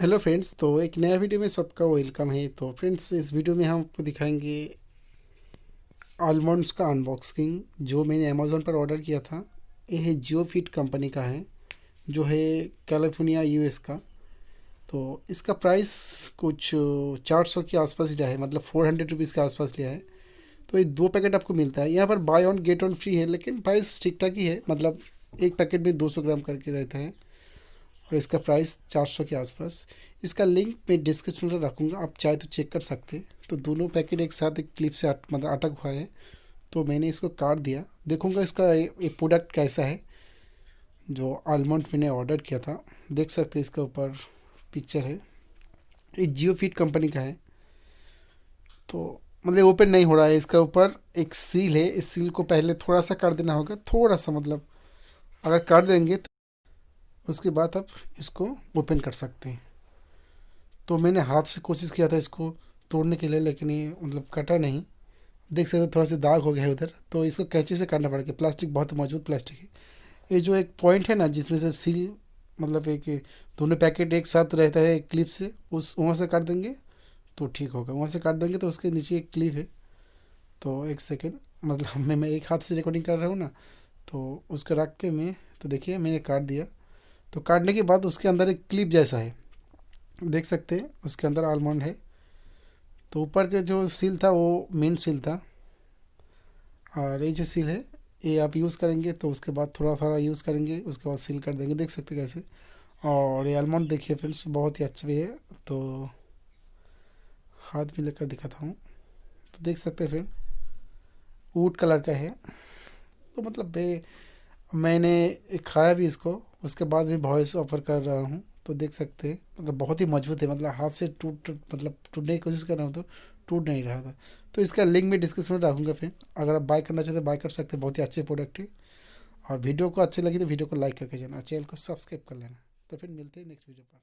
Hello friends, तो एक नया वीडियो में सबका वेलकम है। तो फ्रेंड्स, इस वीडियो में हम आपको दिखाएंगे आलमंड्स का अनबॉक्सिंग जो मैंने अमेज़ोन पर ऑर्डर किया था। ये है जियोफिट कंपनी का है, जो है कैलिफोर्निया यूएस का। तो इसका प्राइस कुछ 400 के आसपास लिया है, मतलब 400 रुपीज़ के आसपास लिया है। तो ये 2 पैकेट आपको मिलता है। यहाँ पर buy one get one free है, लेकिन प्राइस ठीक ठाक ही है। मतलब एक पैकेट में 200 ग्राम करके रहता है और इसका प्राइस 400 के आसपास। इसका लिंक मैं डिस्क्रिप्शन में रखूँगा, आप चाहे तो चेक कर सकते हैं। तो दोनों पैकेट एक साथ एक क्लिप से मतलब अटक हुआ है, तो मैंने इसको काट दिया। देखूँगा इसका ये प्रोडक्ट कैसा है जो आलमंड मैंने ऑर्डर किया था। देख सकते हैं इसके ऊपर पिक्चर है, ये जियोफिट कंपनी का है। तो मतलब ओपन नहीं हो रहा है। इसके ऊपर एक सील है, इस सील को पहले थोड़ा सा काट देना होगा, थोड़ा सा, मतलब अगर काट देंगे तो उसके बाद आप इसको ओपन कर सकते हैं। तो मैंने हाथ से कोशिश किया था इसको तोड़ने के लिए, लेकिन ये मतलब कटा नहीं। देख सकते हो थोड़ा सा दाग हो गया है उधर, तो इसको कैंची से काटना पड़ेगा। प्लास्टिक बहुत मजबूत प्लास्टिक है। ये जो एक पॉइंट है ना जिसमें से सील, मतलब एक दोनों पैकेट एक साथ रहता है एक क्लिप से, उस वहाँ से काट देंगे तो ठीक होगा। वहाँ से काट देंगे तो उसके नीचे एक क्लिप है। तो एक सेकेंड, मतलब मैं एक हाथ से रिकॉर्डिंग कर रहा हूँ ना, तो उसको रख के मैं, तो देखिए मैंने काट दिया। तो काटने के बाद उसके अंदर एक क्लिप जैसा है, देख सकते हैं उसके अंदर आलमंड है। तो ऊपर के जो सील था वो मेन सील था, और ये जो सील है ये आप यूज़ करेंगे तो उसके बाद थोड़ा थोड़ा यूज़ करेंगे, उसके बाद सील कर देंगे। देख सकते हैं कैसे। और ये आलमंड देखिए फ्रेंड्स, बहुत ही अच्छा भी है। तो हाथ भी लेकर दिखाता हूँ, तो देख सकते हैं फ्रेंड, वुड कलर का है। तो मतलब मैंने खाया भी इसको, उसके बाद भी वॉइस ऑफर कर रहा हूँ। तो देख सकते हैं मतलब बहुत ही मजबूत है। मतलब हाथ से मतलब टूटने की कोशिश कर रहा हूँ तो टूट नहीं रहा था। तो इसका लिंक मैं डिस्क्रिप्शन में रखूँगा। फिर अगर आप बाय करना चाहते हैं बाय कर सकते हैं, बहुत ही अच्छे प्रोडक्ट है। और वीडियो को अच्छी लगी तो वीडियो को लाइक करके जाना, चैनल को सब्सक्राइब कर लेना। तो फिर मिलते हैं नेक्स्ट वीडियो पर।